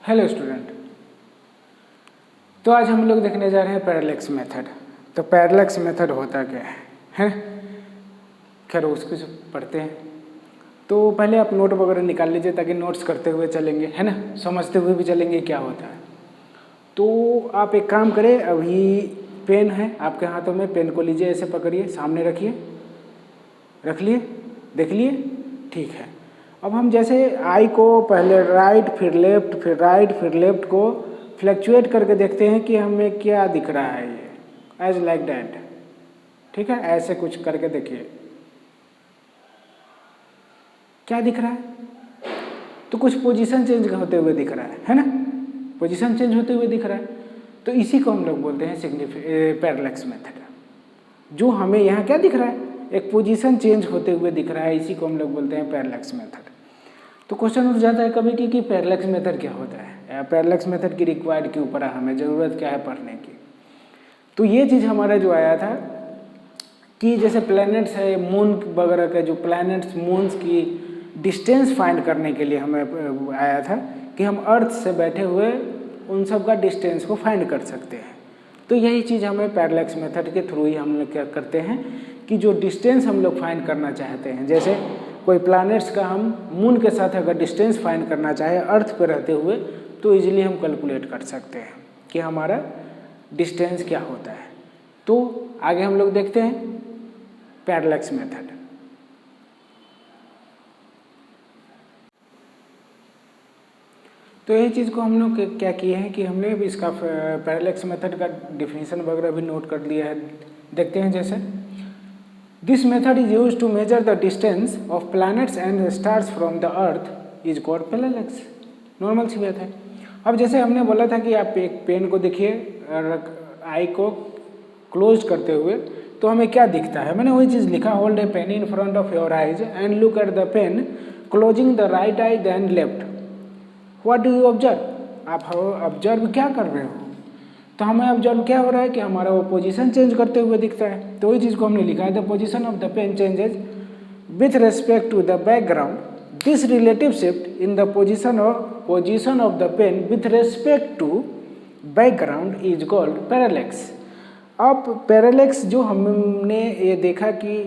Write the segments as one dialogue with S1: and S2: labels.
S1: Hello student. तो आज हम लोग देखने जा रहे हैं पैरेलैक्स मेथड। तो पैरेलैक्स मेथड होता क्या है? खैर उसको पढ़ते हैं। तो पहले आप नोट वगैरह निकाल लीजिए ताकि नोट्स करते हुए चलेंगे, है ना, समझते हुए भी चलेंगे क्या होता है। तो आप एक काम करें, अभी पेन है आपके हाथों में, पेन को लीजिए, ऐसे पकड़िए, सामने रखिए, रख लिए, देख लिए, ठीक है। अब हम जैसे आई को पहले राइट फिर लेफ्ट फिर राइट फिर लेफ्ट को फ्लैक्चुएट करके देखते हैं कि हमें क्या दिख रहा है, ये एज लाइक दैट, ठीक है। ऐसे कुछ करके देखिए क्या दिख रहा है। तो कुछ पोजीशन चेंज होते हुए दिख रहा है ना, पोजीशन चेंज होते हुए दिख रहा है। तो इसी को हम लोग बोलते हैं पैरेलैक्स मेथड। जो हमें यहाँ क्या दिख रहा है, एक पोजीशन चेंज होते हुए दिख रहा है, इसी को हम लोग बोलते हैं पैरेलैक्स मेथड। तो क्वेश्चन उठ जाता है कभी कि पैरेलैक्स मेथड क्या होता है, पैरेलैक्स मेथड की रिक्वायर्ड क्यों पड़ा, हमें ज़रूरत क्या है पढ़ने की। तो ये चीज़ हमारा जो आया था कि जैसे प्लैनेट्स है, मून वगैरह के जो प्लैनेट्स मून्स की डिस्टेंस फाइंड करने के लिए हमें आया था कि हम अर्थ से बैठे हुए उन सब का डिस्टेंस को फाइंड कर सकते हैं। तो यही चीज़ हमें पैरेलैक्स मेथड के थ्रू ही हम लोग क्या करते हैं कि जो डिस्टेंस हम लोग फाइंड करना चाहते हैं, जैसे कोई प्लैनेट्स का हम मून के साथ अगर डिस्टेंस फाइंड करना चाहे अर्थ पर रहते हुए, तो इजीली हम कैलकुलेट कर सकते हैं कि हमारा डिस्टेंस क्या होता है। तो आगे हम लोग देखते हैं पैरेलैक्स मेथड। तो यही चीज़ को हम लोग क्या किए हैं कि हमने भी इसका पैरेलैक्स मेथड का डिफिनीशन वगैरह भी नोट कर लिया है। देखते हैं जैसे this method is use to measure the distance of planets and stars from the earth is called parallax. Normal सी बात है। अब जैसे हमने बोला था कि आप एक पेन को देखिए, आई को क्लोज करते हुए, तो हमें क्या दिखता है। मैंने वही चीज़ लिखा, hold a pen in front of your eyes and look at the pen closing the right eye then left. What do you observe? आप ऑब्जर्व क्या कर रहे हो? तो हमें ऑब्जर्व क्या हो रहा है कि हमारा वो पोजीशन चेंज करते हुए दिखता है। तो वही चीज़ को हमने लिखा है, the position of the pen changes with respect to the background. This relative shift in the position of the pen with respect to background is called parallax. अब पैरेलैक्स जो हमने ये देखा कि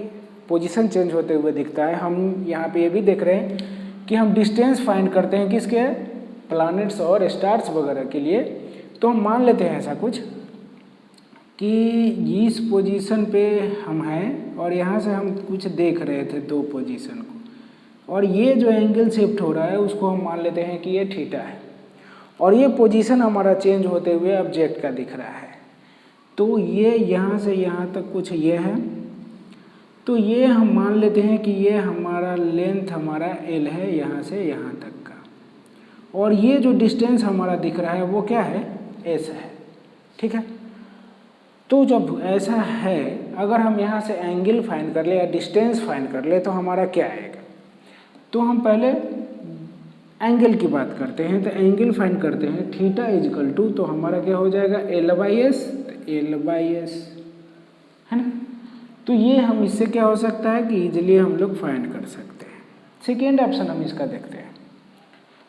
S1: पोजीशन चेंज होते हुए दिखता है, हम यहाँ पे ये भी देख रहे हैं कि हम डिस्टेंस फाइंड करते हैं किसके, प्लैनेट्स और स्टार्स वगैरह के लिए। तो हम मान लेते हैं ऐसा कुछ कि इस पोजीशन पे हम हैं और यहाँ से हम कुछ देख रहे थे दो पोजीशन को, और ये जो एंगल शिफ्ट हो रहा है उसको हम मान लेते हैं कि ये थीटा है, और ये पोजीशन हमारा चेंज होते हुए ऑब्जेक्ट का दिख रहा है। तो ये यहाँ से यहाँ तक कुछ ये है, तो ये हम मान लेते हैं कि ये हमारा लेंथ हमारा एल है यहाँ से यहाँ तक का, और ये जो डिस्टेंस हमारा दिख रहा है वो क्या है, एस है, ठीक है। तो जब ऐसा है, अगर हम यहाँ से एंगल फाइंड कर ले या डिस्टेंस फाइंड कर ले तो हमारा क्या आएगा। तो हम पहले एंगल की बात करते हैं, तो एंगल फाइंड करते हैं, थीटा इजकल टू, तो हमारा क्या हो जाएगा, एल बाई एस, है ना। तो ये हम इससे क्या हो सकता है कि इजीली हम लोग फाइंड कर सकते हैं। सेकेंड ऑप्शन हम इसका देखते हैं।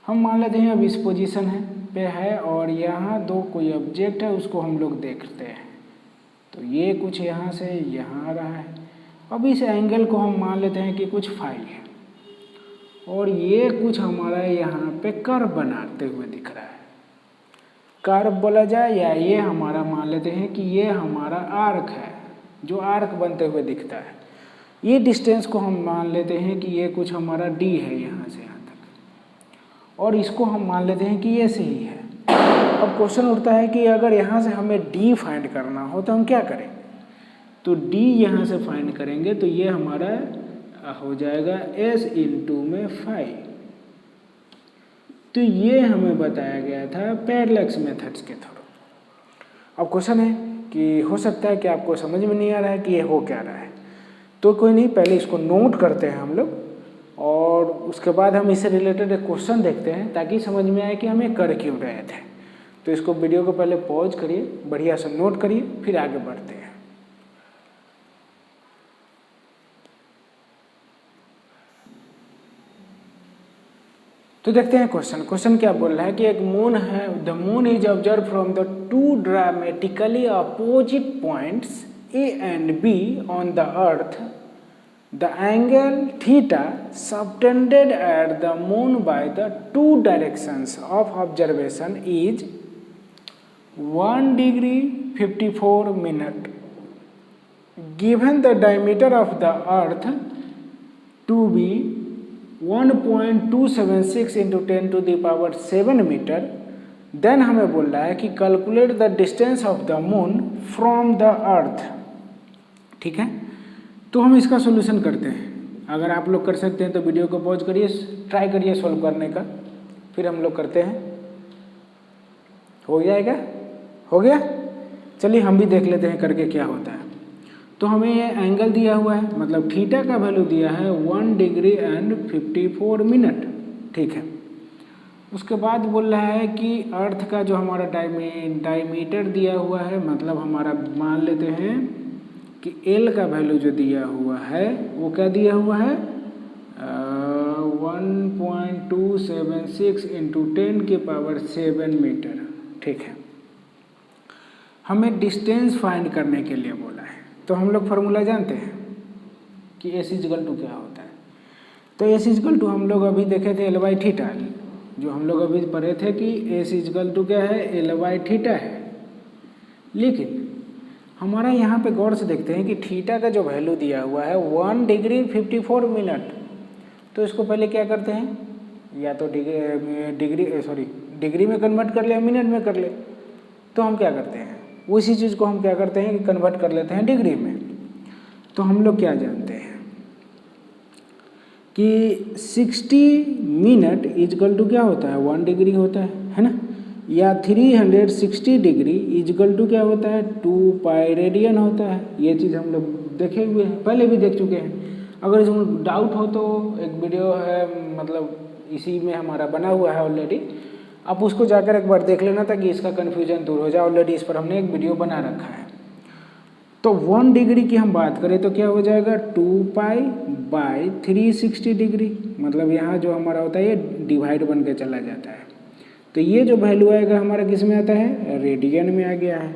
S1: हम मान लेते हैं अब इस पोजीशन पे है और यहाँ दो कोई ऑब्जेक्ट है, उसको हम लोग देखते हैं। तो ये कुछ यहाँ से यहाँ आ रहा है। अब इस एंगल को हम मान लेते हैं कि कुछ फाई है, और ये कुछ हमारा यहाँ पे कर्व बनाते हुए दिख रहा है। कर्व बोला जाए या ये हमारा मान लेते हैं कि ये हमारा आर्क है, जो आर्क बनते हुए दिखता है। ये डिस्टेंस को हम मान लेते हैं कि ये कुछ हमारा डी है यहाँ से यहाँ तक, और इसको हम मान लेते हैं कि ये सही है। अब क्वेश्चन उठता है कि अगर यहाँ से हमें डी फाइंड करना हो तो हम क्या करें। तो डी यहाँ से फाइंड करेंगे तो ये हमारा हो जाएगा एस इंटू में फाई। तो ये हमें बताया गया था पैरेलैक्स मेथड्स के थ्रू। अब क्वेश्चन है कि हो सकता है कि आपको समझ में नहीं आ रहा है कि ये हो क्या रहा है, तो कोई नहीं, पहले इसको नोट करते हैं हम लोग, और उसके बाद हम इससे रिलेटेड एक क्वेश्चन देखते हैं ताकि समझ में आए कि हम ये कर क्यों रहे थे। तो इसको वीडियो को पहले पॉज करिए, बढ़िया से नोट करिए, फिर आगे बढ़ते हैं। तो देखते हैं क्वेश्चन क्या बोल रहा है कि एक मून है, the moon is observe from the two dramatically opposite points A and be on the earth, the angle theta subtended at the moon by the two directions of observation is 1 degree 54 minute. Given the diameter of the earth to be 1.276 into 10 to the power 7 meter, then हमें बोल रहा है कि calculate the distance of the moon from the अर्थ। ठीक है, तो हम इसका सोल्यूशन करते हैं। अगर आप लोग कर सकते हैं तो वीडियो को पॉज करिए, ट्राई करिए सॉल्व करने का, फिर हम लोग करते हैं। हो जाएगा? हो गया? चलिए हम भी देख लेते हैं करके क्या होता है। तो हमें ये एंगल दिया हुआ है, मतलब थीटा का वैल्यू दिया है 1 डिग्री एंड 54 मिनट। ठीक है, उसके बाद बोल रहा है कि अर्थ का जो हमारा डायमीटर दिया हुआ है, मतलब हमारा मान लेते हैं कि एल का वैल्यू जो दिया हुआ है वो क्या दिया हुआ है 1.276 इंटू 10 के पावर 7 मीटर। ठीक है, हमें डिस्टेंस फाइंड करने के लिए बोला है, तो हम लोग फार्मूला जानते हैं कि एस इजकल टू क्या होता है। तो एस इजकल टू हम लोग अभी देखे थे एल बाई थीटा, जो हम लोग अभी पढ़े थे कि एस इजकल टू क्या है एल बाई थीटा है। लेकिन हमारा यहाँ पे गौर से देखते हैं कि थीटा का जो वैल्यू दिया हुआ है 1 डिग्री 54 मिनट, तो इसको पहले क्या करते हैं, या तो डिग्री में कन्वर्ट कर ले या मिनट में कर ले। तो हम क्या करते हैं, उसी चीज़ को हम क्या करते हैं कि कन्वर्ट कर लेते हैं डिग्री में। तो हम लोग क्या जानते हैं कि 60 मिनट इजकल टू क्या होता है 1 डिग्री होता है ना, या 360 डिग्री इजकल टू क्या होता है 2 पाई रेडियन होता है। ये चीज़ हम लोग देखे हुए हैं, पहले भी देख चुके हैं। अगर इसमें डाउट हो तो एक वीडियो है, मतलब इसी में हमारा बना हुआ है ऑलरेडी, आप उसको जाकर एक बार देख लेना ताकि इसका कन्फ्यूजन दूर हो जाए। ऑलरेडी इस पर हमने एक वीडियो बना रखा है। तो 1 डिग्री की हम बात करें तो क्या हो जाएगा 2 पाई बाई 360 डिग्री, मतलब यहाँ जो हमारा होता है ये डिवाइड बन के चला जाता है। तो ये जो वैल्यू आएगा हमारा किस में आता है रेडियन में आ गया है।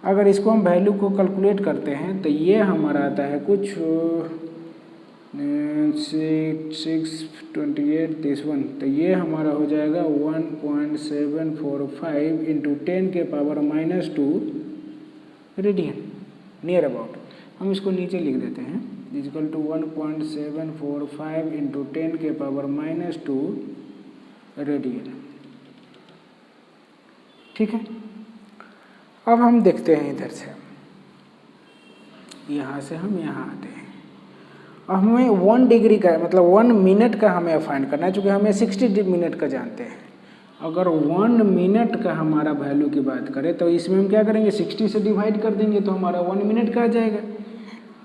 S1: अगर इसको हम वैल्यू को कैलकुलेट करते हैं तो ये हमारा आता है कुछ 628 दिस वन, तो ये हमारा हो जाएगा 1.745 इंटू 10 के पावर -2 रेडियन नियर अबाउट। हम इसको नीचे लिख देते हैं इजकल टू 1.745 इंटू 10 के पावर -2 रेडियन। ठीक है, अब हम देखते हैं इधर से, यहाँ से हम यहाँ आते हैं। अब हमें 1 डिग्री का मतलब 1 मिनट का हमें फाइंड करना है, चूँकि हमें 60 मिनट का जानते हैं। अगर 1 मिनट का हमारा वैल्यू की बात करें तो इसमें हम क्या करेंगे 60 से डिवाइड कर देंगे तो हमारा 1 मिनट का आ जाएगा।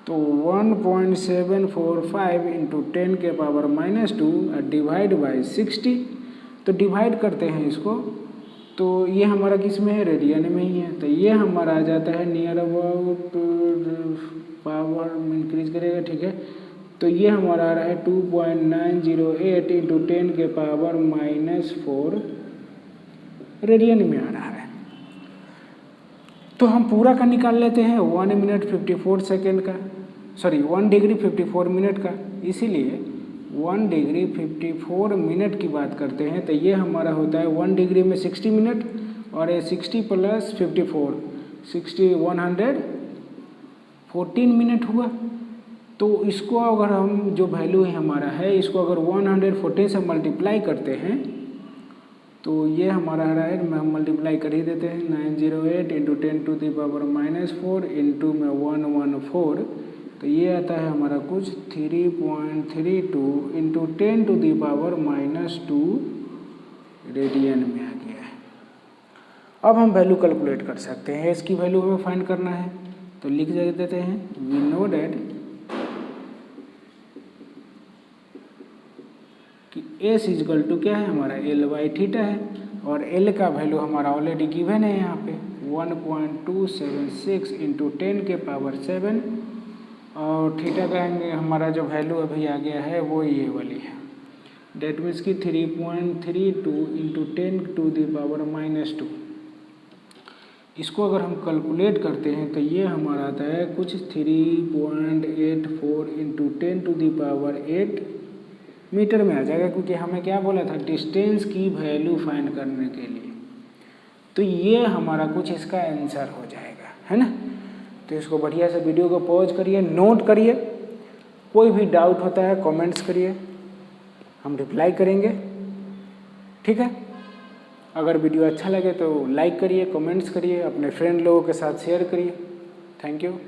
S1: तो 1.745 इंटू 10 के पावर -2 डिवाइड बाई 60, तो डिवाइड करते हैं इसको, तो ये हमारा किस में है रेडियन में ही है। तो ये हमारा आ जाता है नियर अबाउट, पावर इंक्रीज करेगा। ठीक है, तो ये हमारा आ रहा है 2.908 इंटू 10 के पावर -4 रेडियन में आ रहा है। तो हम पूरा का निकाल लेते हैं 1 मिनट 54 सेकेंड का, सॉरी 1 डिग्री 54 मिनट का। इसीलिए 1 डिग्री 54 मिनट की बात करते हैं तो ये हमारा होता है 1 डिग्री में 60 मिनट, और ये 60 प्लस 54 60 114 मिनट हुआ। तो इसको अगर हम जो वैल्यू है हमारा है इसको अगर 114 से मल्टीप्लाई करते हैं तो ये हमारा आ रहा है, हम मल्टीप्लाई कर ही देते हैं 908 into 10 to the power -4 into में 114, तो ये आता है हमारा कुछ 3.32 into 10 to the power -2 radian में आ गया है। अब हम वैल्यू कैलकुलेट कर सकते हैं, इसकी वैल्यू हमें फाइंड करना है तो लिख देते हैं वी नो डैट कि एस इजकल टू क्या है हमारा एल बाई थीटा है, और एल का वैल्यू हमारा ऑलरेडी गिवन है यहाँ पे 1.276 इंटू 10 के पावर 7, और थीटा का हमारा जो वैल्यू अभी आ गया है वो ये वाली है। डेट मीन्स कि 3.32 इंटू 10⁻⁻²। इसको अगर हम कैलकुलेट करते हैं तो ये हमारा आता है कुछ 3.84 इंटू 10⁸ मीटर में आ जाएगा, क्योंकि हमें क्या बोला था, डिस्टेंस की वैल्यू फाइंड करने के लिए। तो ये हमारा कुछ इसका आंसर हो जाएगा, है ना। तो इसको बढ़िया से वीडियो को पॉज करिए, नोट करिए, कोई भी डाउट होता है कमेंट्स करिए, हम रिप्लाई करेंगे, ठीक है। अगर वीडियो अच्छा लगे तो लाइक करिए, कमेंट्स करिए, अपने फ्रेंड लोगों के साथ शेयर करिए। Thank you.